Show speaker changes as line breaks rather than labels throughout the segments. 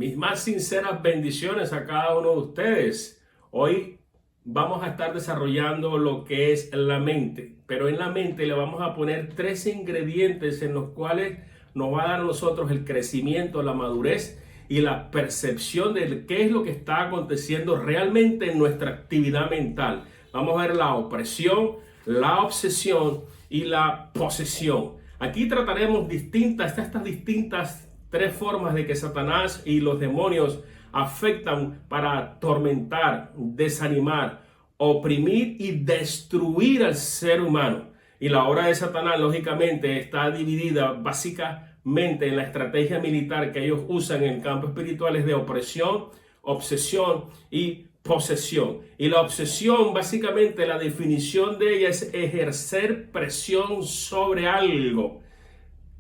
Mis más sinceras bendiciones a cada uno de ustedes. Hoy vamos a estar desarrollando lo que es la mente, pero en la mente le vamos a poner 3 ingredientes en los cuales nos va a dar a nosotros el crecimiento, la madurez y la percepción de qué es lo que está aconteciendo realmente en nuestra actividad mental. Vamos a ver la opresión, la obsesión y la posesión. Aquí trataremos estas distintas 3 formas de que Satanás y los demonios afectan para atormentar, desanimar, oprimir y destruir al ser humano. Y la obra de Satanás, lógicamente, está dividida básicamente en la estrategia militar que ellos usan en el campo espiritual es de opresión, obsesión y posesión. Y la obsesión, básicamente, la definición de ella es ejercer presión sobre algo.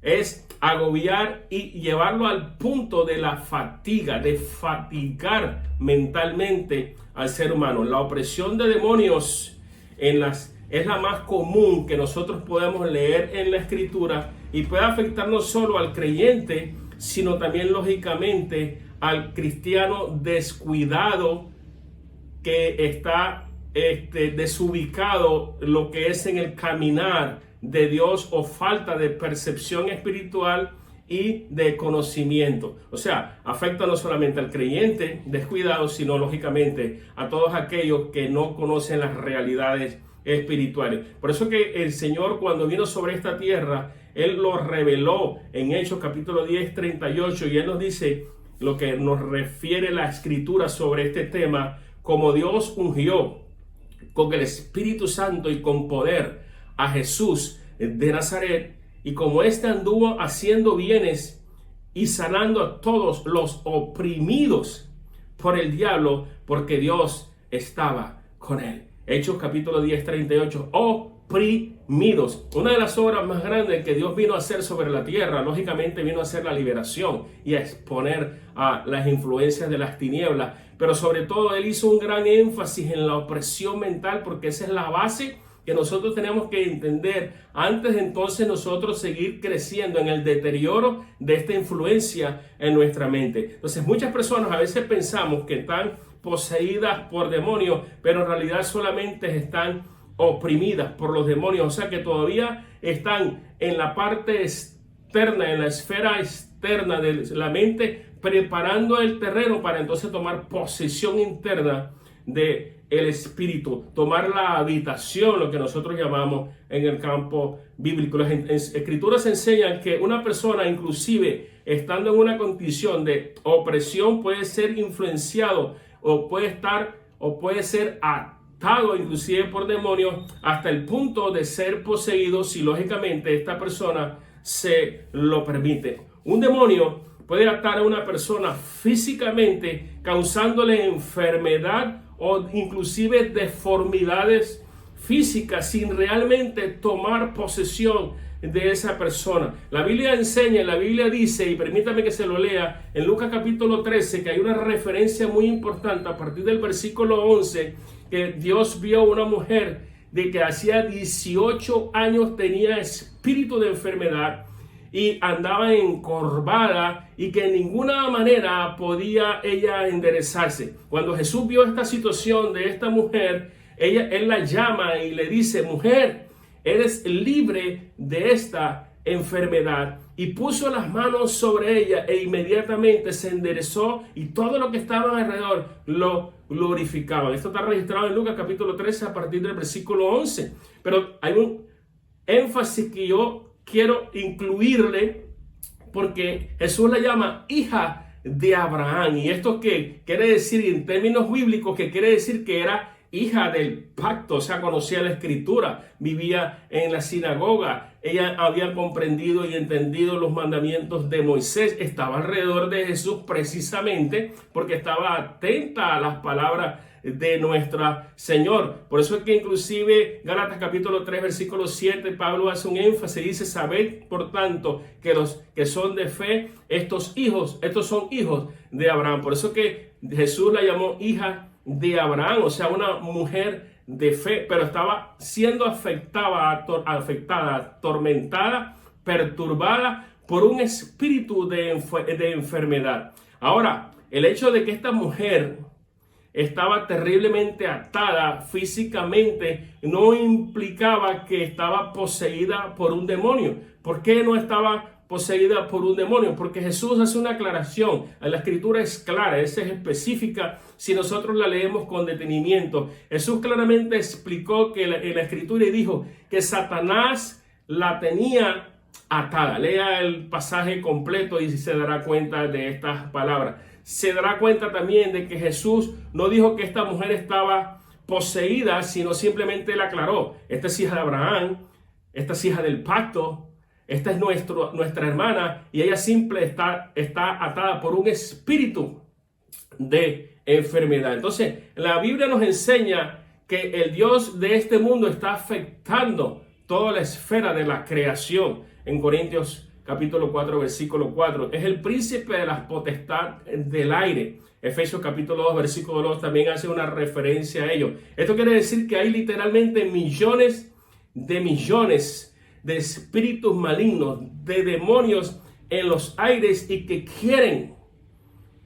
Es agobiar y llevarlo al punto de la fatiga, de fatigar mentalmente al ser humano. La opresión de demonios es la más común que nosotros podemos leer en la Escritura y puede afectar no solo al creyente, sino también lógicamente al cristiano descuidado que está desubicado lo que es en el caminar de Dios o falta de percepción espiritual y de conocimiento. O sea, afecta no solamente al creyente descuidado, sino lógicamente a todos aquellos que no conocen las realidades espirituales. Por eso que el Señor, cuando vino sobre esta tierra, Él lo reveló en Hechos capítulo 10, 38, y Él nos dice lo que nos refiere la Escritura sobre este tema, como Dios ungió con el Espíritu Santo y con poder a Jesús de Nazaret, y como éste anduvo haciendo bienes y sanando a todos los oprimidos por el diablo, porque Dios estaba con él. Hechos capítulo 10, 38, oprimidos. Una de las obras más grandes que Dios vino a hacer sobre la tierra, lógicamente vino a hacer la liberación y a exponer a las influencias de las tinieblas, pero sobre todo Él hizo un gran énfasis en la opresión mental, porque esa es la base que nosotros tenemos que entender antes de entonces nosotros seguir creciendo en el deterioro de esta influencia en nuestra mente. Entonces muchas personas a veces pensamos que están poseídas por demonios, pero en realidad solamente están oprimidas por los demonios, o sea que todavía están en la parte externa, en la esfera externa de la mente, preparando el terreno para entonces tomar posesión interna de el espíritu, tomar la habitación, lo que nosotros llamamos en el campo bíblico. Las escrituras enseñan que una persona, inclusive estando en una condición de opresión, puede ser influenciado o puede ser atado inclusive por demonios hasta el punto de ser poseído, si lógicamente esta persona se lo permite. Un demonio puede atar a una persona físicamente, causándole enfermedad o inclusive deformidades físicas sin realmente tomar posesión de esa persona. La Biblia enseña, la Biblia dice, y permítame que se lo lea, en Lucas capítulo 13, que hay una referencia muy importante a partir del versículo 11, que Dios vio una mujer de que hacía 18 años tenía espíritu de enfermedad y andaba encorvada y que en ninguna manera podía ella enderezarse. Cuando Jesús vio esta situación de esta mujer, él la llama y le dice: mujer, eres libre de esta enfermedad. Y puso las manos sobre ella e inmediatamente se enderezó y todo lo que estaba alrededor lo glorificaban. Esto está registrado en Lucas capítulo 13 a partir del versículo 11. Pero hay un énfasis que yo quiero incluirle, porque Jesús la llama hija de Abraham. ¿Y esto qué quiere decir en términos bíblicos? Que quiere decir que era hija del pacto, o sea, conocía la escritura, vivía en la sinagoga, ella había comprendido y entendido los mandamientos de Moisés, estaba alrededor de Jesús precisamente porque estaba atenta a las palabras de nuestro Señor. Por eso es que inclusive Gálatas capítulo 3 versículo 7 Pablo hace un énfasis, dice: sabed por tanto que los que son de fe, estos son hijos de Abraham. Por eso que Jesús la llamó hija de Abraham, o sea, una mujer de fe, pero estaba siendo afectada, atormentada, perturbada por un espíritu de enfermedad. Ahora, el hecho de que esta mujer estaba terriblemente atada físicamente no implicaba que estaba poseída por un demonio. ¿Por qué no estaba poseída por un demonio? Porque Jesús hace una aclaración. La escritura es clara, es específica si nosotros la leemos con detenimiento. Jesús claramente explicó que en la escritura y dijo que Satanás la tenía atada. Lea el pasaje completo y se dará cuenta de estas palabras. Se dará cuenta también de que Jesús no dijo que esta mujer estaba poseída, sino simplemente la aclaró. Esta es hija de Abraham, esta es hija del pacto, esta es nuestra hermana, y ella simple está atada por un espíritu de enfermedad. Entonces, la Biblia nos enseña que el Dios de este mundo está afectando toda la esfera de la creación. En Corintios capítulo 4, versículo 4, es el príncipe de las potestades del aire. Efesios capítulo 2, versículo 2 también hace una referencia a ello. Esto quiere decir que hay literalmente millones de espíritus malignos, de demonios en los aires y que quieren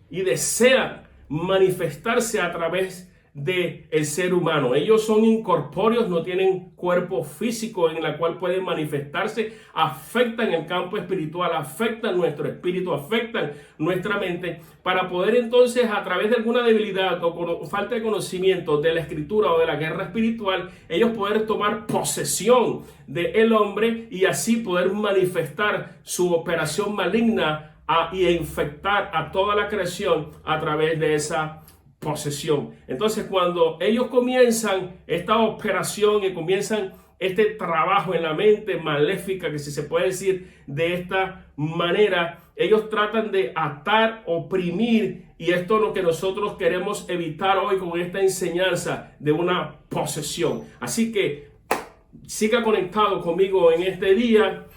y desean manifestarse a través del ser humano. Ellos son incorpóreos, no tienen cuerpo físico en el cual pueden manifestarse, afectan el campo espiritual, afectan nuestro espíritu, afectan nuestra mente, para poder entonces a través de alguna debilidad o falta de conocimiento de la escritura o de la guerra espiritual, ellos poder tomar posesión del hombre y así poder manifestar su operación maligna y infectar a toda la creación a través de esa posesión. Entonces, cuando ellos comienzan esta operación y comienzan este trabajo en la mente maléfica, que si se puede decir de esta manera, ellos tratan de atar, oprimir, y esto es lo que nosotros queremos evitar hoy con esta enseñanza de una posesión. Así que siga conectado conmigo en este día.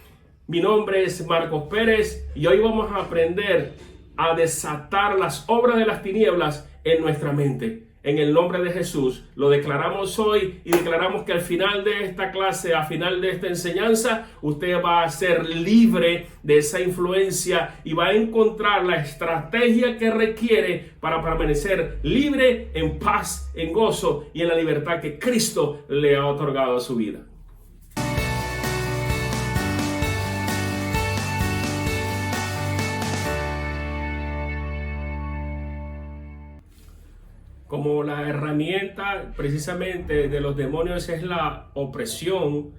Mi nombre es Marcos Pérez y hoy vamos a aprender a desatar las obras de las tinieblas en nuestra mente. En el nombre de Jesús lo declaramos hoy y declaramos que al final de esta clase, al final de esta enseñanza, usted va a ser libre de esa influencia y va a encontrar la estrategia que requiere para permanecer libre, en paz, en gozo y en la libertad que Cristo le ha otorgado a su vida. Como la herramienta precisamente de los demonios es la opresión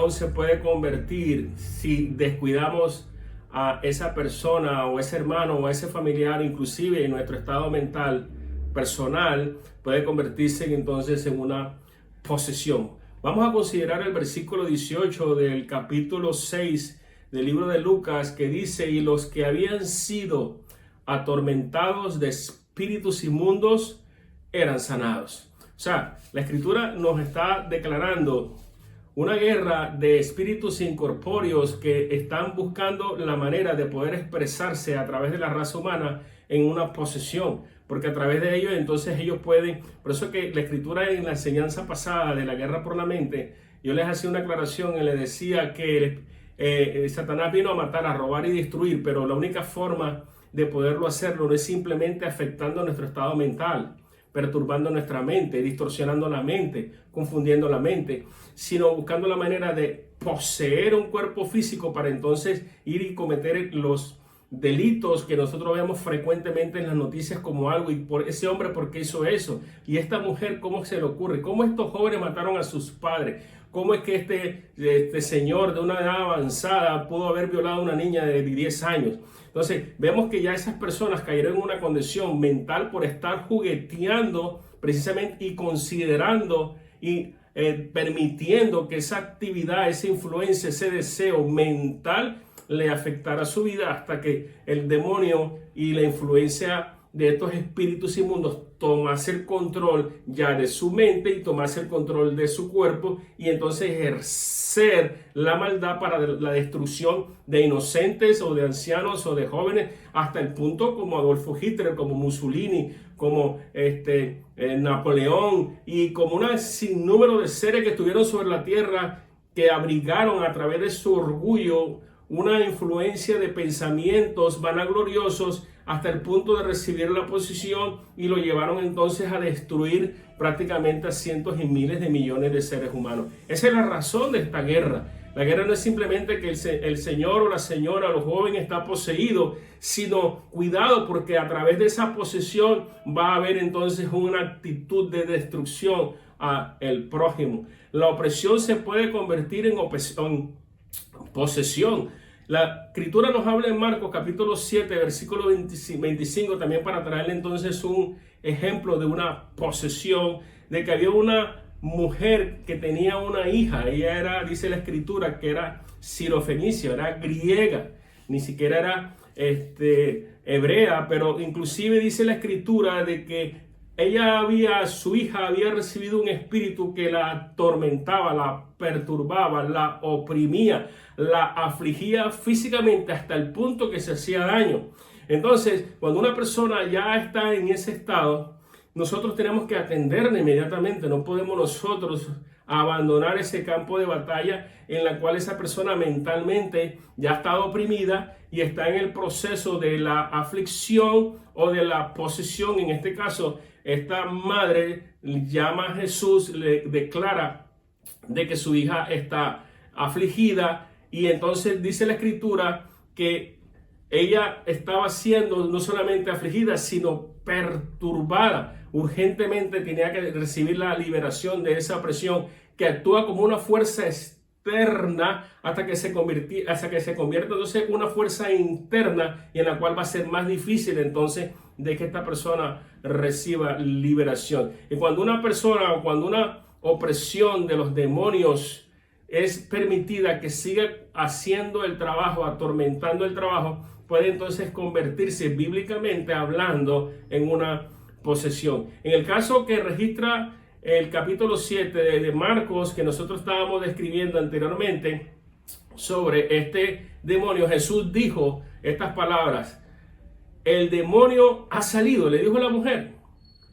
se puede convertir, si descuidamos a esa persona o ese hermano o ese familiar, inclusive en nuestro estado mental personal, puede convertirse entonces en una posesión. Vamos a considerar el versículo 18 del capítulo 6 del libro de Lucas, que dice: y los que habían sido atormentados de espíritus inmundos eran sanados. O sea, la escritura nos está declarando una guerra de espíritus incorpóreos que están buscando la manera de poder expresarse a través de la raza humana en una posesión, porque a través de ellos entonces ellos pueden. Por eso que la escritura, en la enseñanza pasada de la guerra por la mente, yo les hacía una aclaración y les decía que Satanás vino a matar, a robar y destruir, pero la única forma de poderlo hacerlo no es simplemente afectando nuestro estado mental, perturbando nuestra mente, distorsionando la mente, confundiendo la mente, sino buscando la manera de poseer un cuerpo físico para entonces ir y cometer los delitos que nosotros vemos frecuentemente en las noticias como algo. Y por ese hombre, ¿por qué hizo eso? Y esta mujer, ¿cómo se le ocurre? ¿Cómo estos jóvenes mataron a sus padres? ¿Cómo es que este señor de una edad avanzada pudo haber violado a una niña de 10 años? Entonces, vemos que ya esas personas cayeron en una condición mental por estar jugueteando precisamente y considerando y permitiendo que esa actividad, esa influencia, ese deseo mental le afectara su vida, hasta que el demonio y la influencia de estos espíritus inmundos tomase el control ya de su mente y tomase el control de su cuerpo, y entonces ejercer la maldad para la destrucción de inocentes o de ancianos o de jóvenes, hasta el punto como Adolfo Hitler, como Mussolini, como Napoleón, y como un sinnúmero de seres que estuvieron sobre la tierra, que abrigaron a través de su orgullo una influencia de pensamientos vanagloriosos hasta el punto de recibir la posesión y lo llevaron entonces a destruir prácticamente a cientos y miles de millones de seres humanos. Esa es la razón de esta guerra. La guerra no es simplemente que el señor o la señora o el joven está poseído, sino cuidado, porque a través de esa posesión va a haber entonces una actitud de destrucción a el prójimo. La opresión se puede convertir en posesión. La escritura nos habla en Marcos capítulo 7, versículo 25, también para traerle entonces un ejemplo de una posesión, de que había una mujer que tenía una hija. Ella era, dice la escritura, que era sirofenicia, era griega, ni siquiera era hebrea, pero inclusive dice la escritura de que su hija había recibido un espíritu que la atormentaba, la perturbaba, la oprimía, la afligía físicamente hasta el punto que se hacía daño. Entonces, cuando una persona ya está en ese estado, nosotros tenemos que atenderla inmediatamente. No podemos nosotros abandonar ese campo de batalla en la cual esa persona mentalmente ya está oprimida y está en el proceso de la aflicción o de la posesión. En este caso, esta madre llama a Jesús, le declara de que su hija está afligida, y entonces dice la escritura que ella estaba siendo no solamente afligida, sino perturbada. Urgentemente tenía que recibir la liberación de esa presión que actúa como una fuerza externa hasta que se convierte entonces una fuerza interna, y en la cual va a ser más difícil entonces de que esta persona reciba liberación. Y cuando una persona o cuando una opresión de los demonios es permitida que siga haciendo el trabajo, atormentando el trabajo, puede entonces convertirse bíblicamente hablando en una posesión. En el caso que registra el capítulo 7 de Marcos, que nosotros estábamos describiendo anteriormente sobre este demonio, Jesús dijo estas palabras: el demonio ha salido, le dijo a la mujer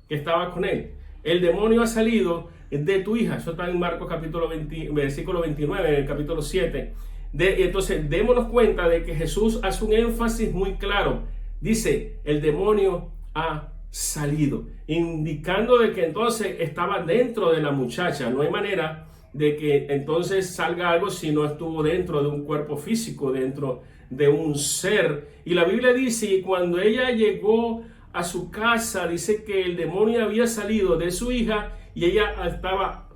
que estaba con él, el demonio ha salido de tu hija. Eso está en Marcos capítulo 20, versículo 29, en el capítulo 7. Entonces, démonos cuenta de que Jesús hace un énfasis muy claro. Dice, el demonio ha salido, indicando de que entonces estaba dentro de la muchacha. No hay manera de que entonces salga algo si no estuvo dentro de un cuerpo físico, dentro de un ser. Y la Biblia dice, y cuando ella llegó a su casa, dice que el demonio había salido de su hija y ella estaba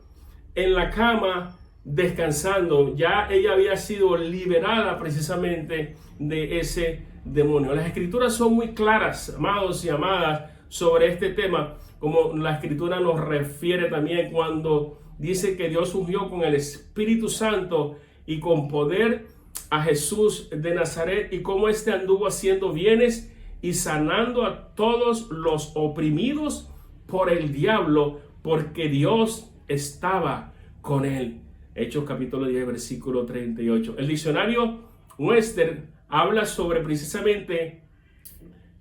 en la cama descansando. Ya ella había sido liberada precisamente de ese demonio. Las escrituras son muy claras, amados y amadas, sobre este tema, como la escritura nos refiere también cuando dice que Dios ungió con el Espíritu Santo y con poder a Jesús de Nazaret, y cómo éste anduvo haciendo bienes y sanando a todos los oprimidos por el diablo, porque Dios estaba con él. Hechos capítulo 10, versículo 38. El diccionario Webster habla sobre precisamente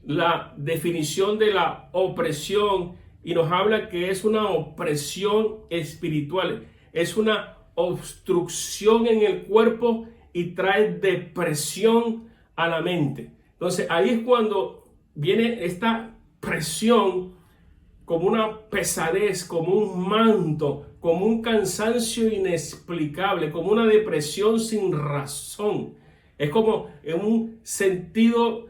la definición de la opresión, y nos habla que es una opresión espiritual, es una obstrucción en el cuerpo y trae depresión a la mente. Entonces ahí es cuando viene esta presión como una pesadez, como un manto, como un cansancio inexplicable, como una depresión sin razón. Es como en un sentido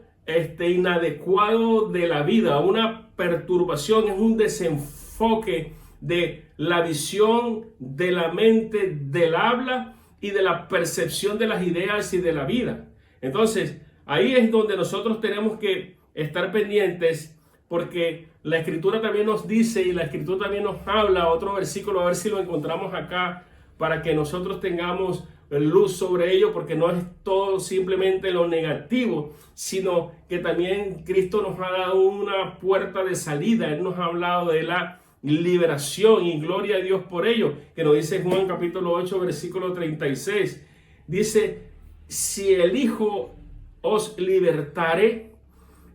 inadecuado de la vida, una perturbación, es un desenfoque de la visión, de la mente, del habla y de la percepción de las ideas y de la vida. Entonces, ahí es donde nosotros tenemos que estar pendientes, porque la escritura también nos dice, y la escritura también nos habla, otro versículo, a ver si lo encontramos acá, para que nosotros tengamos luz sobre ello, porque no es todo simplemente lo negativo, sino que también Cristo nos ha dado una puerta de salida. Él nos ha hablado de la liberación, y gloria a Dios por ello, que nos dice Juan capítulo 8, versículo 36. Dice, si el Hijo os libertare,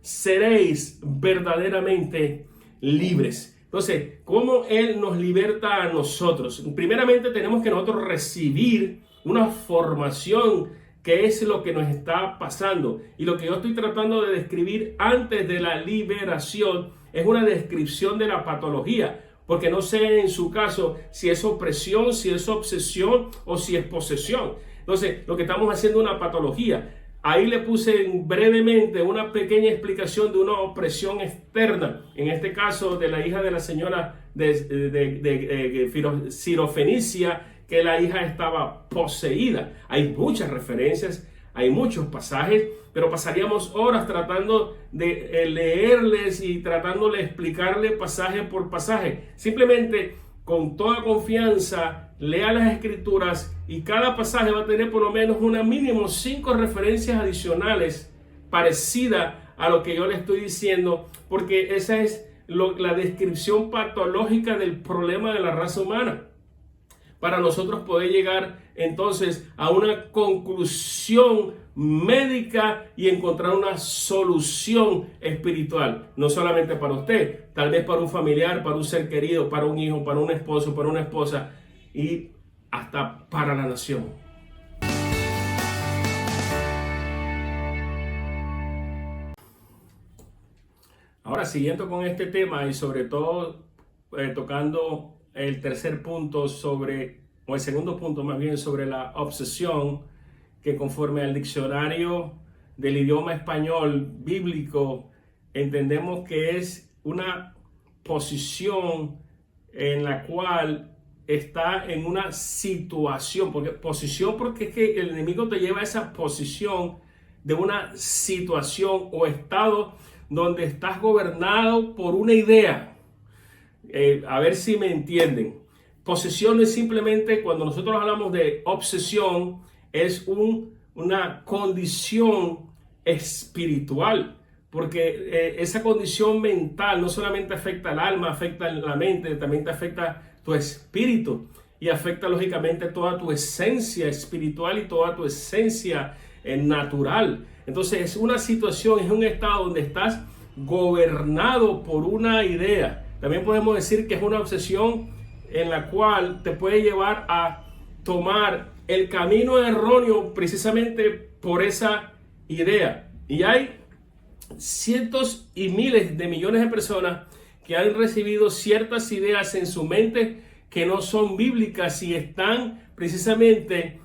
seréis verdaderamente libres. Entonces, ¿cómo Él nos liberta a nosotros? Primeramente tenemos que nosotros recibir una formación qué es lo que nos está pasando. Y lo que yo estoy tratando de describir antes de la liberación es una descripción de la patología, porque no sé en su caso si es opresión, si es obsesión o si es posesión. Entonces, lo que estamos haciendo es una patología. Ahí le puse brevemente una pequeña explicación de una opresión externa, en este caso de la hija de la señora de Sirofenicia, que la hija estaba poseída. Hay muchas referencias, hay muchos pasajes, pero pasaríamos horas tratando de leerles y tratando de explicarle pasaje por pasaje. Simplemente, con toda confianza, lea las escrituras y cada pasaje va a tener por lo menos una mínimo 5 referencias adicionales parecidas a lo que yo le estoy diciendo, porque esa es la descripción patológica del problema de la raza humana, para nosotros poder llegar entonces a una conclusión médica y encontrar una solución espiritual, no solamente para usted, tal vez para un familiar, para un ser querido, para un hijo, para un esposo, para una esposa y hasta para la nación. Ahora, siguiendo con este tema y sobre todo tocando el tercer punto o el segundo punto más bien sobre la obsesión, que conforme al diccionario del idioma español bíblico entendemos que es una posición en la cual está en una situación, porque es que el enemigo te lleva a esa posición de una situación o estado donde estás gobernado por una idea. A ver si me entienden. Posesión es simplemente, cuando nosotros hablamos de obsesión, es una condición espiritual, porque esa condición mental no solamente afecta al alma, afecta la mente, también te afecta tu espíritu y afecta lógicamente toda tu esencia espiritual y toda tu esencia natural. Entonces es una situación, es un estado donde estás gobernado por una idea. También podemos decir que es una obsesión en la cual te puede llevar a tomar el camino erróneo precisamente por esa idea. Y hay cientos y miles de millones de personas que han recibido ciertas ideas en su mente que no son bíblicas y están precisamente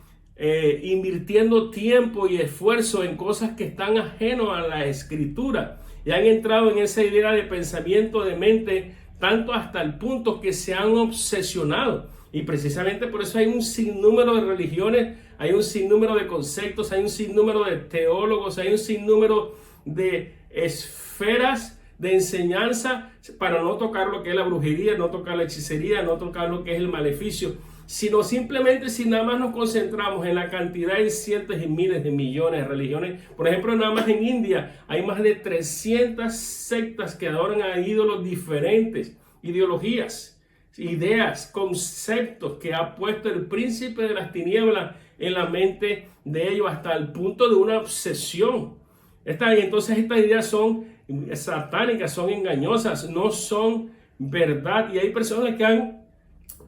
invirtiendo tiempo y esfuerzo en cosas que están ajenas a la escritura y han entrado en esa idea de pensamiento de mente tanto hasta el punto que se han obsesionado. Y precisamente por eso hay un sinnúmero de religiones, hay un sinnúmero de conceptos, hay un sinnúmero de teólogos, hay un sinnúmero de esferas de enseñanza para no tocar lo que es la brujería, no tocar la hechicería, no tocar lo que es el maleficio, sino simplemente si nada más nos concentramos en la cantidad de cientos y miles de millones de religiones. Por ejemplo, nada más en India hay más de 300 sectas que adoran a ídolos diferentes, ideologías, ideas, conceptos que ha puesto el príncipe de las tinieblas en la mente de ellos hasta el punto de una obsesión. Entonces estas ideas son satánicas, son engañosas, no son verdad, y hay personas que han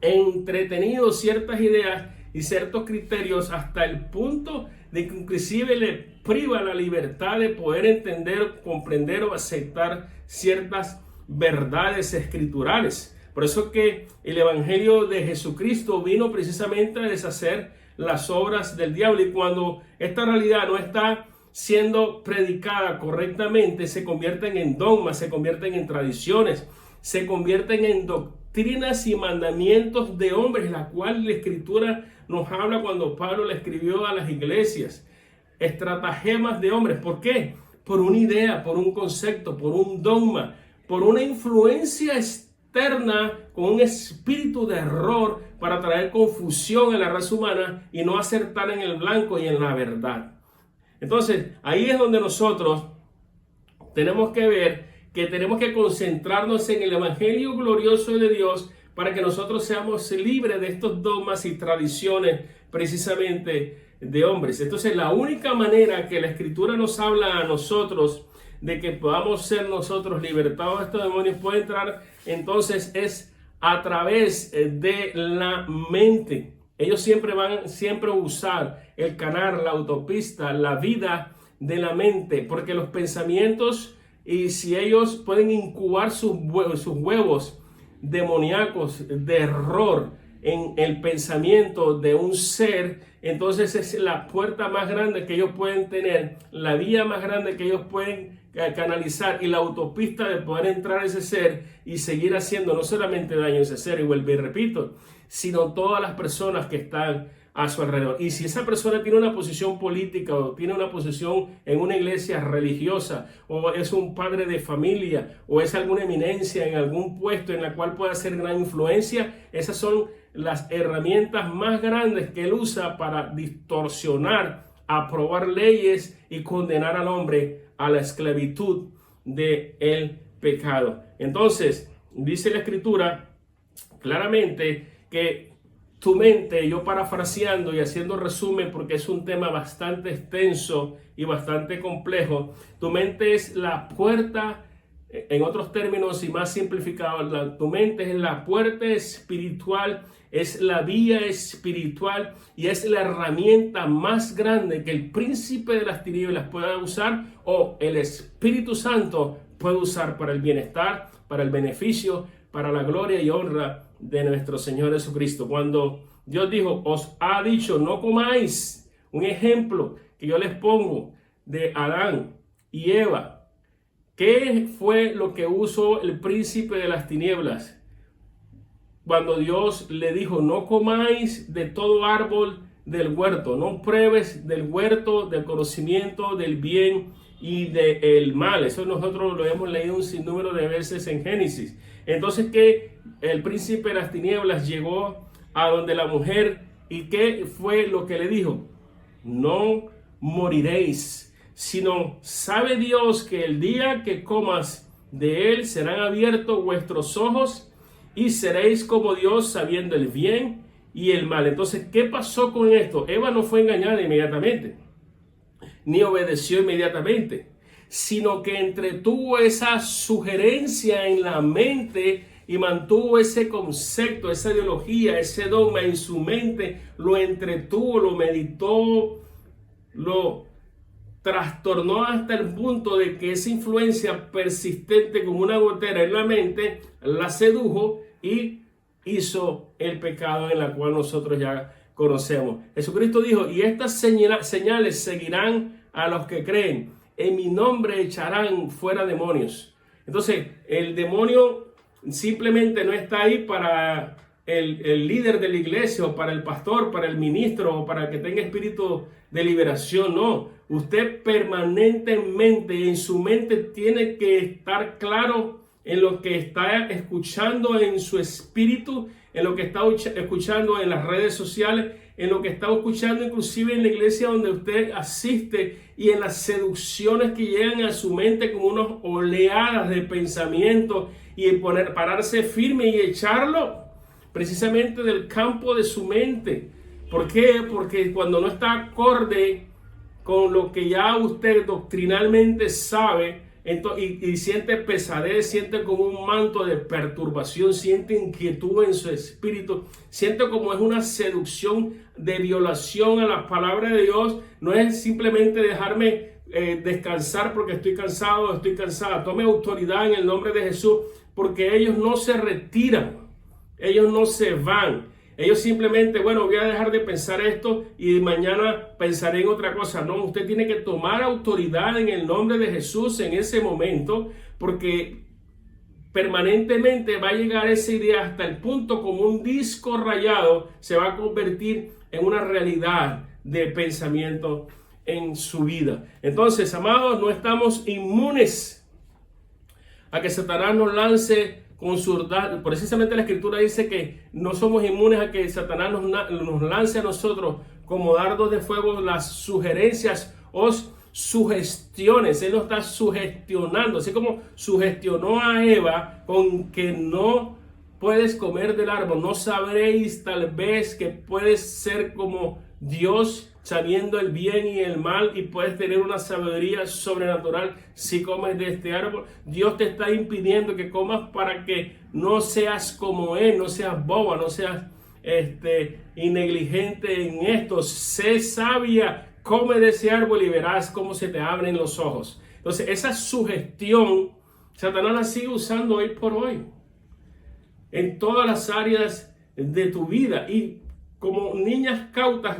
entretenido ciertas ideas y ciertos criterios hasta el punto de que inclusive le priva la libertad de poder entender, comprender o aceptar ciertas verdades escriturales. Por eso que el evangelio de Jesucristo vino precisamente a deshacer las obras del diablo, y cuando esta realidad no está siendo predicada correctamente, se convierten en dogmas, se convierten en tradiciones, se convierten en doctrinas y mandamientos de hombres, la cual la escritura nos habla cuando Pablo le escribió a las iglesias. Estratagemas de hombres. ¿Por qué? Por una idea, por un concepto, por un dogma, por una influencia externa con un espíritu de error para traer confusión en la raza humana y no acertar en el blanco y en la verdad. Entonces, ahí es donde nosotros tenemos que ver que tenemos que concentrarnos en el evangelio glorioso de Dios para que nosotros seamos libres de estos dogmas y tradiciones precisamente de hombres. Entonces, la única manera que la escritura nos habla a nosotros de que podamos ser nosotros libertados de estos demonios puede entrar entonces es a través de la mente. Ellos siempre van a usar el canal, la autopista, la vida de la mente, porque los pensamientos, y si ellos pueden incubar sus huevos demoníacos de error en el pensamiento de un ser, entonces es la puerta más grande que ellos pueden tener, la vía más grande que ellos pueden canalizar y la autopista de poder entrar a ese ser y seguir haciendo no solamente daño a ese ser, y vuelvo y repito, sino todas las personas que están a su alrededor. Y si esa persona tiene una posición política o tiene una posición en una iglesia religiosa o es un padre de familia o es alguna eminencia en algún puesto en la cual pueda hacer gran influencia, esas son las herramientas más grandes que él usa para distorsionar, aprobar leyes y condenar al hombre a la esclavitud del pecado. Entonces, dice la Escritura claramente que tu mente, yo parafraseando y haciendo resumen porque es un tema bastante extenso y bastante complejo, tu mente es la puerta, en otros términos y más simplificado, tu mente es la puerta espiritual, es la vía espiritual y es la herramienta más grande que el príncipe de las tinieblas pueda usar o el Espíritu Santo puede usar para el bienestar, para el beneficio, para la gloria y honra de nuestro Señor Jesucristo. Cuando Dios dijo, os ha dicho, no comáis, un ejemplo que yo les pongo de Adán y Eva, ¿qué fue lo que usó el príncipe de las tinieblas? Cuando Dios le dijo, no comáis de todo árbol del huerto, no pruebes del huerto, del conocimiento, del bien y del mal. Eso nosotros lo hemos leído un sinnúmero de veces en Génesis. Entonces, que el príncipe de las tinieblas llegó a donde la mujer, ¿y qué fue lo que le dijo? No moriréis, sino sabe Dios que el día que comas de él serán abiertos vuestros ojos y seréis como Dios, sabiendo el bien y el mal. Entonces, ¿qué pasó con esto? Eva no fue engañada inmediatamente, ni obedeció inmediatamente, sino que entretuvo esa sugerencia en la mente y mantuvo ese concepto, esa ideología, ese dogma en su mente, lo entretuvo, lo meditó, lo trastornó hasta el punto de que esa influencia persistente como una gotera en la mente la sedujo y hizo el pecado en la cual nosotros ya conocemos. Jesucristo dijo, y estas señales seguirán a los que creen, en mi nombre echarán fuera demonios. Entonces, el demonio simplemente no está ahí para el líder de la iglesia o para el pastor, para el ministro o para el que tenga espíritu de liberación. No, usted permanentemente en su mente tiene que estar claro en lo que está escuchando en su espíritu, en lo que está escuchando en las redes sociales, en lo que está escuchando inclusive en la iglesia donde usted asiste y en las seducciones que llegan a su mente como unas oleadas de pensamiento y pararse firme y echarlo precisamente del campo de su mente. ¿Por qué? Porque cuando no está acorde con lo que ya usted doctrinalmente sabe, y siente pesadez, siente como un manto de perturbación, siente inquietud en su espíritu, siente como es una seducción de violación a la palabra de Dios. No es simplemente dejarme descansar porque estoy cansado o estoy cansada. Tome autoridad en el nombre de Jesús, porque ellos no se retiran, ellos no se van. Ellos simplemente, bueno, voy a dejar de pensar esto y mañana pensaré en otra cosa. No, usted tiene que tomar autoridad en el nombre de Jesús en ese momento, porque permanentemente va a llegar esa idea hasta el punto como un disco rayado, se va a convertir en una realidad de pensamiento en su vida. Entonces, amados, no estamos inmunes a que Satanás nos lance con su dardo. Precisamente la escritura dice que no somos inmunes a que Satanás nos lance a nosotros como dardos de fuego las sugerencias o sugestiones. Él nos está sugestionando, así como sugestionó a Eva con que no puedes comer del árbol, no sabréis tal vez que puedes ser como Dios, sabiendo el bien y el mal, y puedes tener una sabiduría sobrenatural si comes de este árbol. Dios te está impidiendo que comas para que no seas como Él, no seas boba, no seas y negligente en esto. Sé sabia, come de ese árbol y verás cómo se te abren los ojos. Entonces, esa sugestión, Satanás la sigue usando hoy por hoy, en todas las áreas de tu vida. Y como niñas cautas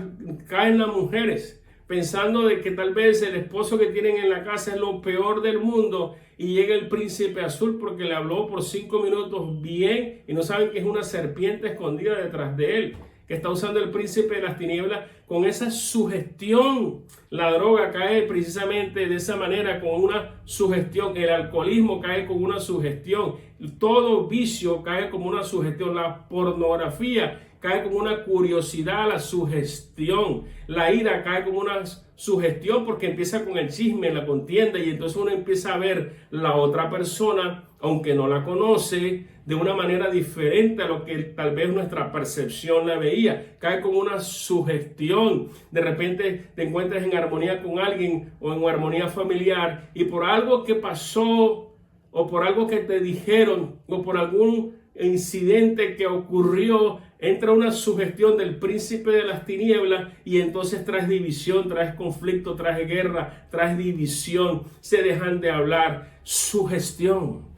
caen las mujeres, pensando de que tal vez el esposo que tienen en la casa es lo peor del mundo, y llega el príncipe azul porque le habló por 5 minutos bien y no saben que es una serpiente escondida detrás de él, que está usando el príncipe de las tinieblas con esa sugestión. La droga cae precisamente de esa manera, con una sugestión. El alcoholismo cae con una sugestión. Todo vicio cae como una sugestión. La pornografía cae como una curiosidad, la sugestión. La ira cae como una sugestión porque empieza con el chisme, la contienda, y entonces uno empieza a ver la otra persona, aunque no la conoce, de una manera diferente a lo que tal vez nuestra percepción la veía. Cae como una sugestión. De repente te encuentras en armonía con alguien o en armonía familiar, y por algo que pasó o por algo que te dijeron o por algún incidente que ocurrió, entra una sugestión del príncipe de las tinieblas, y entonces traes división, traes conflicto, traes guerra, traes división, se dejan de hablar. Sugestión.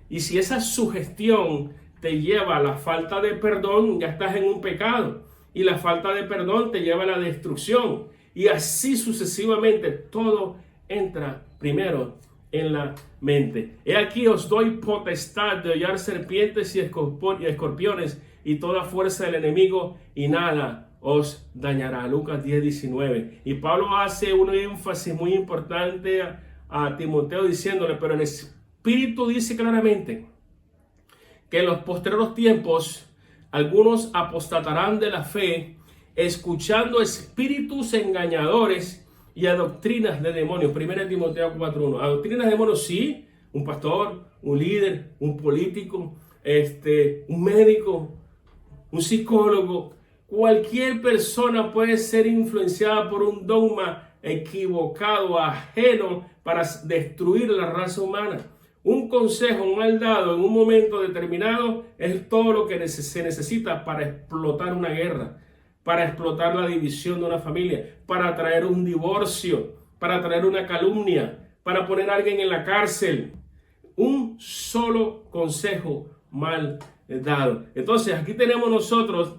Y si esa sugestión te lleva a la falta de perdón, ya estás en un pecado, y la falta de perdón te lleva a la destrucción, y así sucesivamente. Todo entra primero en la mente. He aquí os doy potestad de hollar serpientes y escorpiones y toda fuerza del enemigo, y nada os dañará. Lucas 10:19. Y Pablo hace un énfasis muy importante a Timoteo, diciéndole: pero el Espíritu dice claramente que en los postreros tiempos algunos apostatarán de la fe, escuchando espíritus engañadores y a doctrinas de demonios. 1 Timoteo 4:1. A doctrinas de demonios, sí, un pastor, un líder, un político, un médico, un psicólogo, cualquier persona puede ser influenciada por un dogma equivocado, ajeno, para destruir la raza humana. Un consejo mal dado en un momento determinado es todo lo que se necesita para explotar una guerra, para explotar la división de una familia, para traer un divorcio, para traer una calumnia, para poner a alguien en la cárcel. Un solo consejo mal dado. Entonces, aquí tenemos nosotros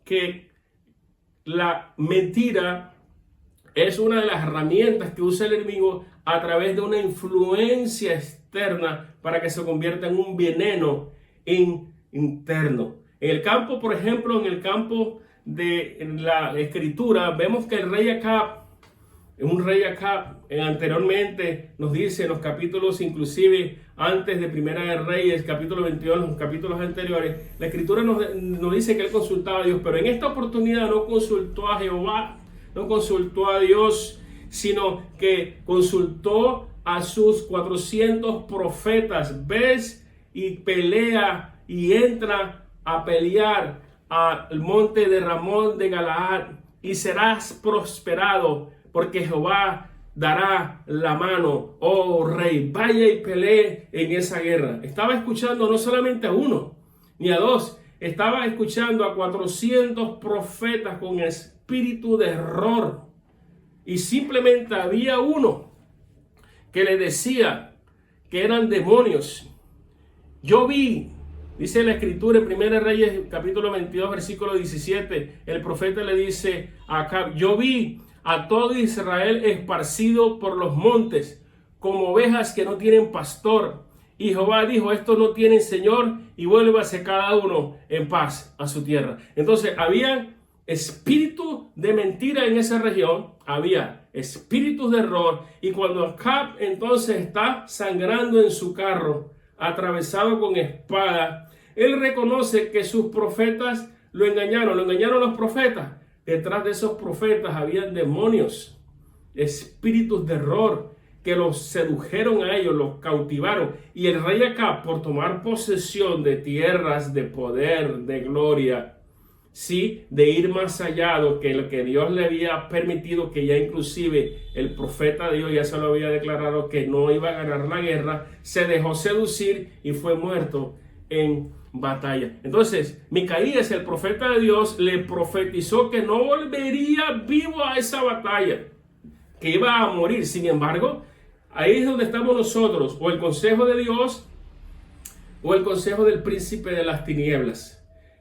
que la mentira es una de las herramientas que usa el enemigo a través de una influencia externa para que se convierta en un veneno interno. En el campo, por ejemplo, en el campo de la escritura, vemos que el rey Acab, anteriormente nos dice en los capítulos, inclusive antes de Primera de Reyes, capítulo 22, los capítulos anteriores, la escritura nos dice que él consultaba a Dios, pero en esta oportunidad no consultó a Jehová, no consultó a Dios, sino que consultó a sus 400 profetas. Ves y pelea y entra a pelear al monte de Ramón de Galaad, y serás prosperado, porque Jehová dará la mano, oh rey. Vaya y pelee en esa guerra. Estaba escuchando no solamente a uno ni a dos, estaba escuchando a 400 profetas con espíritu de error, y simplemente había uno que le decía que eran demonios. Yo vi, dice la escritura en 1 Reyes capítulo 22 versículo 17, el profeta le dice a Acab: yo vi a todo Israel esparcido por los montes, como ovejas que no tienen pastor. Y Jehová dijo: estos no tienen señor, y vuélvase cada uno en paz a su tierra. Entonces había espíritu de mentira en esa región, había espíritus de error, y cuando Acab entonces está sangrando en su carro, atravesado con espada, él reconoce que sus profetas lo engañaron los profetas. Detrás de esos profetas habían demonios, espíritus de error que los sedujeron a ellos, los cautivaron. Y el rey Acab, por tomar posesión de tierras, de poder, de gloria, sí, de ir más allá de lo que Dios le había permitido, que ya inclusive el profeta de Dios ya se lo había declarado que no iba a ganar la guerra, se dejó seducir y fue muerto en batalla. Entonces, Micaías, el profeta de Dios, le profetizó que no volvería vivo a esa batalla, que iba a morir. Sin embargo, ahí es donde estamos nosotros, o el consejo de Dios, o el consejo del príncipe de las tinieblas.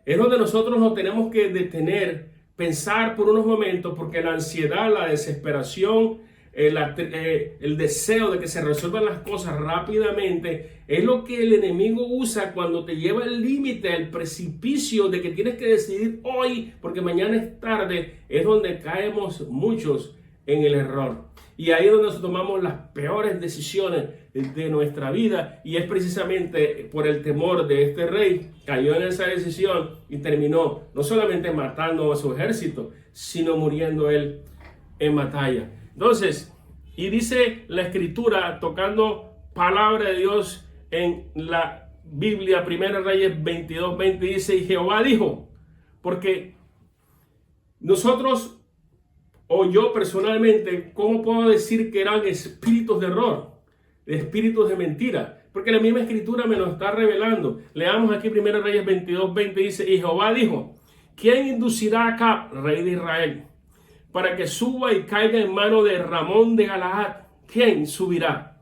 Es donde nosotros nos tenemos que detener, pensar por unos momentos, porque la ansiedad, la desesperación, el deseo de que se resuelvan las cosas rápidamente es lo que el enemigo usa cuando te lleva al límite, al precipicio de que tienes que decidir hoy porque mañana es tarde. Es donde caemos muchos en el error, y ahí es donde tomamos las peores decisiones de nuestra vida, y es precisamente por el temor de este rey. Cayó en esa decisión y terminó no solamente matando a su ejército, sino muriendo él en batalla. Entonces, y dice la escritura, tocando palabra de Dios en la Biblia, 1 Reyes 22:20, dice: y Jehová dijo, porque nosotros, o yo personalmente, ¿cómo puedo decir que eran espíritus de error, espíritus de mentira? Porque la misma escritura me lo está revelando. Leamos aquí 1 Reyes 22:20, dice: y Jehová dijo, ¿quién inducirá a Acab, rey de Israel, para que suba y caiga en mano de Ramón de Galaad? ¿Quién subirá?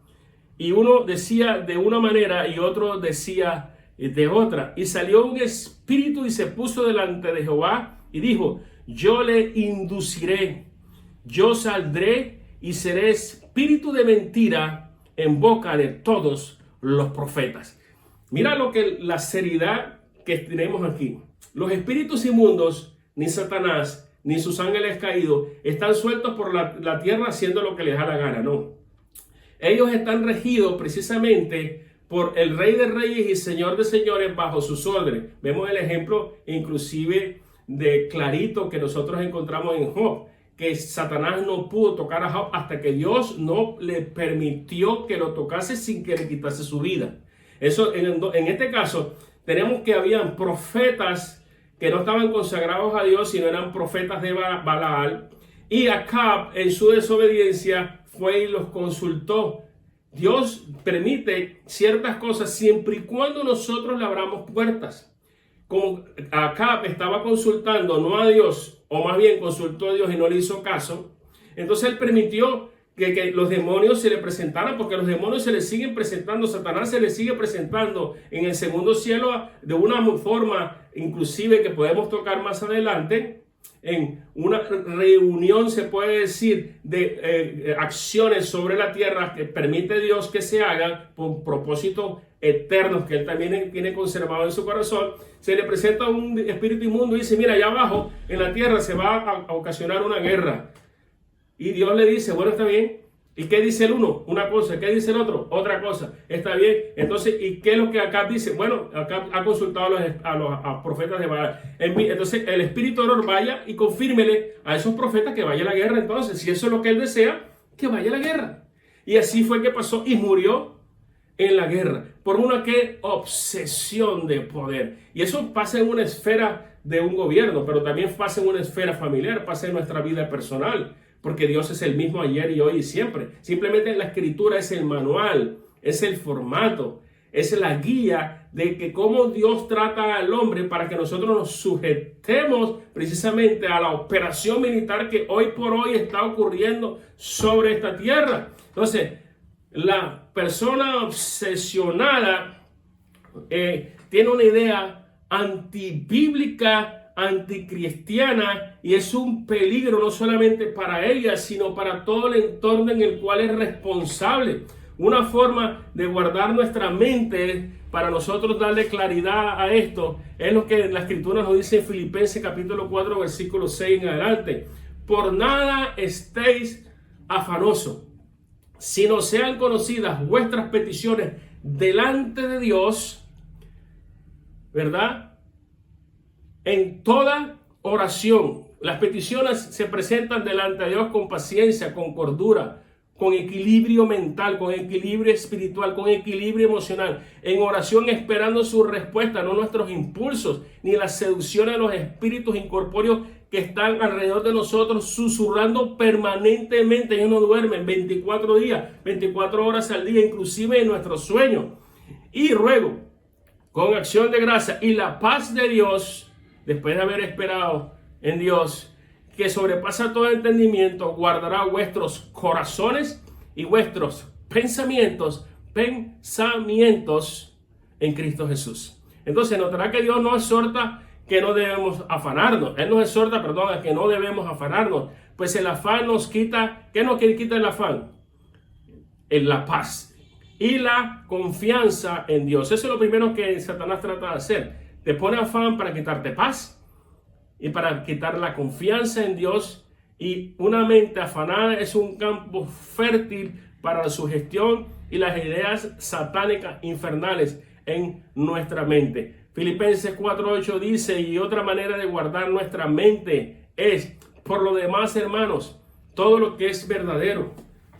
Y uno decía de una manera y otro decía de otra. Y salió un espíritu y se puso delante de Jehová y dijo: yo le induciré, yo saldré y seré espíritu de mentira en boca de todos los profetas. Mira la seriedad que tenemos aquí. Los espíritus inmundos, ni Satanás, ni sus ángeles caídos, están sueltos por la tierra haciendo lo que les da la gana, no. Ellos están regidos precisamente por el Rey de Reyes y Señor de Señores bajo sus órdenes. Vemos el ejemplo inclusive de clarito que nosotros encontramos en Job, que Satanás no pudo tocar a Job hasta que Dios no le permitió que lo tocase sin que le quitase su vida. Eso, en este caso, tenemos que habían profetas que no estaban consagrados a Dios, sino eran profetas de Balaal, y Acab, en su desobediencia, fue y los consultó. Dios permite ciertas cosas siempre y cuando nosotros le abramos puertas. Como Acab estaba consultando no a Dios, o más bien consultó a Dios y no le hizo caso, entonces él permitió que los demonios se le presentaran, porque los demonios se le siguen presentando, Satanás se le sigue presentando en el segundo cielo de una forma inclusive que podemos tocar más adelante, en una reunión, se puede decir, de acciones sobre la tierra que permite Dios que se hagan por propósitos eternos que él también tiene conservado en su corazón. Se le presenta un espíritu inmundo y dice: mira, allá abajo en la tierra se va a ocasionar una guerra. Y Dios le dice: bueno, está bien. ¿Y qué dice el uno? Una cosa. ¿Qué dice el otro? Otra cosa. Está bien. Entonces, ¿y qué es lo que Acab dice? Bueno, Acab ha consultado a los profetas de Baal. Entonces, el espíritu de error vaya y confírmele a esos profetas que vaya a la guerra. Entonces, si eso es lo que él desea, que vaya a la guerra. Y así fue que pasó y murió en la guerra. Por una obsesión de poder. Y eso pasa en una esfera de un gobierno, pero también pasa en una esfera familiar, pasa en nuestra vida personal. Porque Dios es el mismo ayer y hoy y siempre. Simplemente la escritura es el manual, es el formato, es la guía de que cómo Dios trata al hombre para que nosotros nos sujetemos precisamente a la operación militar que hoy por hoy está ocurriendo sobre esta tierra. Entonces, la persona obsesionada tiene una idea antibíblica, anticristiana, y es un peligro no solamente para ella, sino para todo el entorno en el cual es responsable. Una forma de guardar nuestra mente para nosotros darle claridad a esto es lo que la escritura nos dice en Filipenses capítulo 4 versículo 6 en adelante: por nada estéis afanosos, sino sean conocidas vuestras peticiones delante de Dios, ¿verdad? En toda oración. Las peticiones se presentan delante de Dios con paciencia, con cordura, con equilibrio mental, con equilibrio espiritual, con equilibrio emocional. En oración esperando su respuesta, no nuestros impulsos, ni la seducción de los espíritus incorpóreos que están alrededor de nosotros, susurrando permanentemente. Ellos no duermen 24 días, 24 horas al día, inclusive en nuestros sueños. Y ruego con acción de gracia, y la paz de Dios, después de haber esperado en Dios, que sobrepasa todo entendimiento, guardará vuestros corazones y vuestros pensamientos en Cristo Jesús. Entonces notará que Dios nos exhorta que no debemos afanarnos. Él nos exhorta, a que no debemos afanarnos. Pues el afán nos quita, ¿qué nos quita el afán? En la paz y la confianza en Dios. Eso es lo primero que Satanás trata de hacer. Te pone afán para quitarte paz y para quitar la confianza en Dios. Y una mente afanada es un campo fértil para la sugestión y las ideas satánicas infernales en nuestra mente. Filipenses 4:8 dice, y otra manera de guardar nuestra mente es, por lo demás, hermanos, todo lo que es verdadero,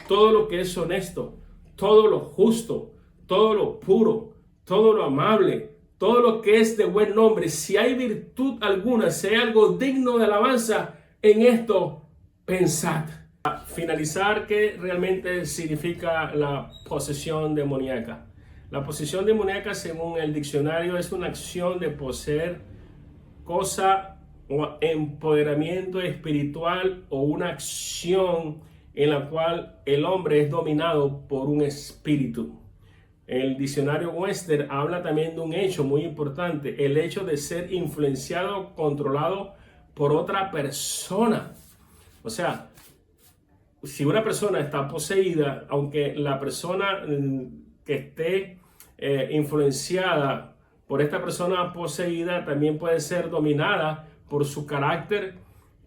todo lo que es honesto, todo lo justo, todo lo puro, todo lo amable, todo lo que es de buen nombre, si hay virtud alguna, si hay algo digno de alabanza, en esto pensad. Para finalizar, ¿qué realmente significa la posesión demoníaca? La posesión demoníaca, según el diccionario, es una acción de poseer cosa o empoderamiento espiritual, o una acción en la cual el hombre es dominado por un espíritu. El diccionario Webster habla también de un hecho muy importante, el hecho de ser influenciado, controlado por otra persona. O sea, si una persona está poseída, aunque la persona que esté influenciada por esta persona poseída también puede ser dominada por su carácter,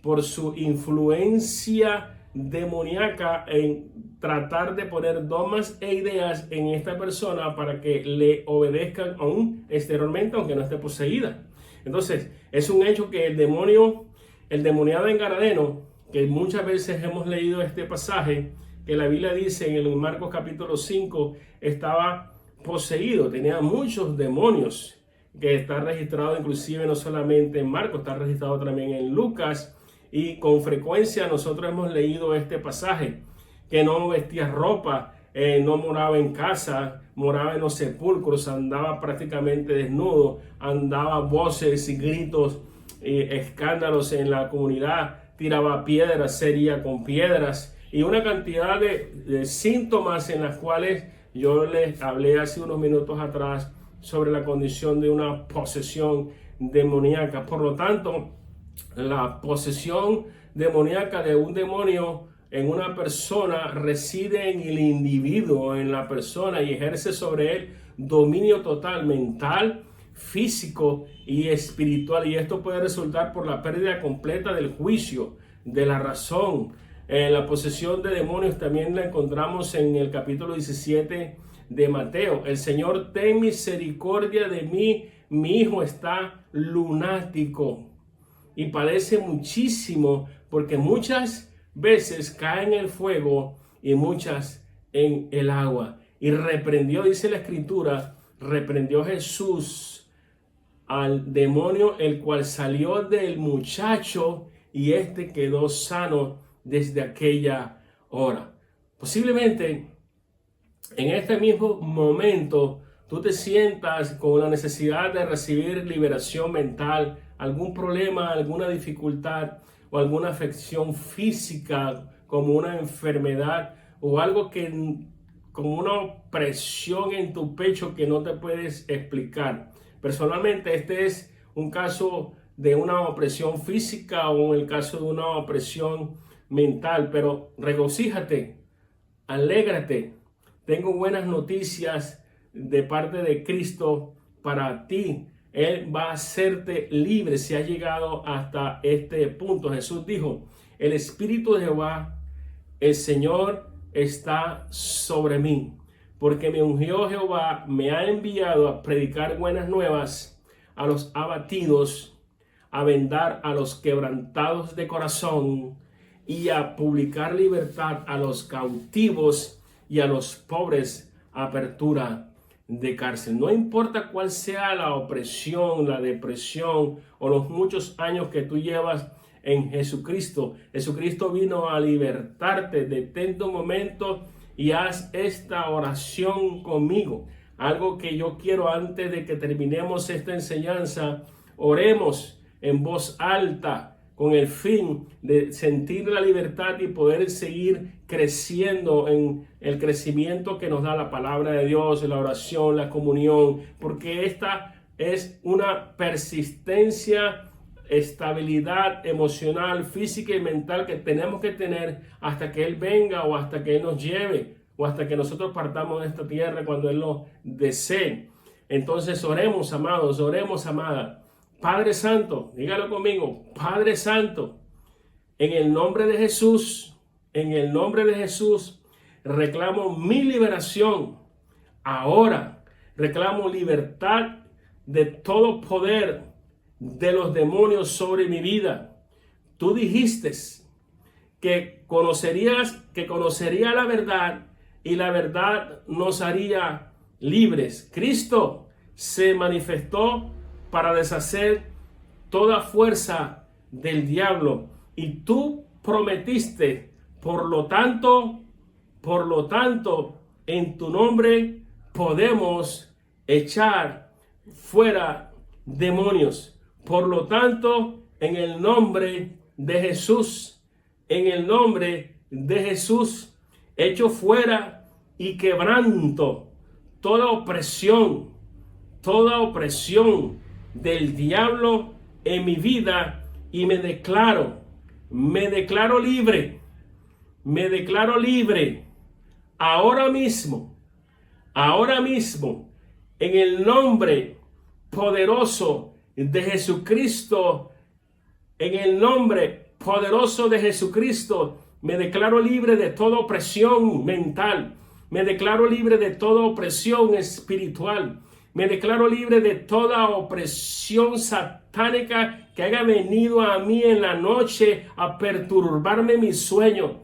por su influencia demoníaca en tratar de poner dogmas e ideas en esta persona para que le obedezcan aún exteriormente, aunque no esté poseída. Entonces, es un hecho que el demoniado en Gadareno, que muchas veces hemos leído este pasaje, que la Biblia dice en el Marcos capítulo 5, estaba poseído, tenía muchos demonios, que está registrado inclusive no solamente en Marcos, está registrado también en Lucas, y con frecuencia nosotros hemos leído este pasaje, que no vestía ropa, no moraba en casa, moraba en los sepulcros, andaba prácticamente desnudo, andaba voces y gritos y escándalos en la comunidad, tiraba piedras, se hería con piedras, y una cantidad de síntomas en las cuales yo les hablé hace unos minutos atrás sobre la condición de una posesión demoníaca. Por lo tanto, la posesión demoníaca de un demonio en una persona reside en el individuo, en la persona, y ejerce sobre él dominio total, mental, físico y espiritual. Y esto puede resultar por la pérdida completa del juicio, de la razón. La posesión de demonios también la encontramos en el capítulo 17 de Mateo. El Señor, ten misericordia de mí, mi hijo está lunático y padece muchísimo, porque muchas veces cae en el fuego y muchas en el agua. Y reprendió, dice la Escritura, reprendió Jesús al demonio, el cual salió del muchacho, y este quedó sano desde aquella hora. Posiblemente en este mismo momento tú te sientas con la necesidad de recibir liberación mental, algún problema, alguna dificultad o alguna afección física, como una enfermedad o algo que, como una opresión en tu pecho que no te puedes explicar. Personalmente, este es un caso de una opresión física o en el caso de una opresión mental, pero regocíjate, alégrate. Tengo buenas noticias de parte de Cristo para ti. Él va a hacerte libre si has llegado hasta este punto. Jesús dijo, el Espíritu de Jehová, el Señor, está sobre mí, porque me ungió Jehová, me ha enviado a predicar buenas nuevas a los abatidos, a vendar a los quebrantados de corazón y a publicar libertad a los cautivos y a los pobres, apertura de cárcel. No importa cuál sea la opresión, la depresión o los muchos años que tú llevas en Jesucristo. Jesucristo vino a libertarte. Detente un momento y haz esta oración conmigo. algo que yo quiero antes de que terminemos esta enseñanza, oremos en voz alta con el fin de sentir la libertad y poder seguir creciendo en el crecimiento que nos da la palabra de Dios, la oración, la comunión, porque esta es una persistencia, estabilidad emocional, física y mental que tenemos que tener hasta que Él venga o hasta que Él nos lleve o hasta que nosotros partamos de esta tierra cuando Él lo desee. Entonces oremos, amados, oremos, amada. Padre Santo, dígalo conmigo, Padre Santo, en el nombre de Jesús, reclamo mi liberación. Ahora reclamo libertad de todo poder de los demonios sobre mi vida. Tú dijiste que conocería la verdad y la verdad nos haría libres. Cristo se manifestó para deshacer toda fuerza del diablo y tú prometiste, por lo tanto, en tu nombre podemos echar fuera demonios. Por lo tanto, en el nombre de Jesús, echo fuera y quebranto toda opresión del diablo en mi vida y me declaro libre, ahora mismo, en el nombre poderoso de Jesucristo, me declaro libre de toda opresión mental, me declaro libre de toda opresión espiritual, me declaro libre de toda opresión satánica que haya venido a mí en la noche a perturbarme mi sueño.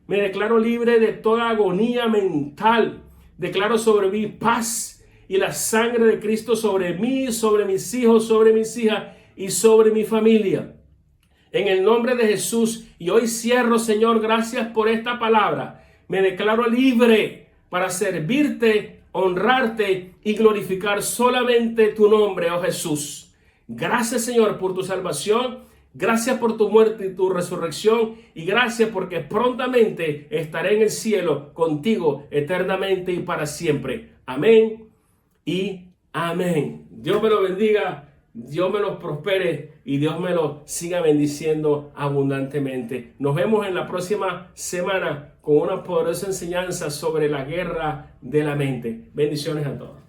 Me declaro libre de toda agonía mental. Declaro sobre mí paz y la sangre de Cristo sobre mí, sobre mis hijos, sobre mis hijas y sobre mi familia. En el nombre de Jesús, y hoy cierro, Señor, gracias por esta palabra. Me declaro libre para servirte, honrarte y glorificar solamente tu nombre, oh Jesús. Gracias, Señor, por tu salvación. Gracias por tu muerte y tu resurrección. Y gracias porque prontamente estaré en el cielo contigo eternamente y para siempre. Amén y amén. Dios me lo bendiga, Dios me los prospere y Dios me lo siga bendiciendo abundantemente. Nos vemos en la próxima semana con una poderosa enseñanza sobre la guerra de la mente. Bendiciones a todos.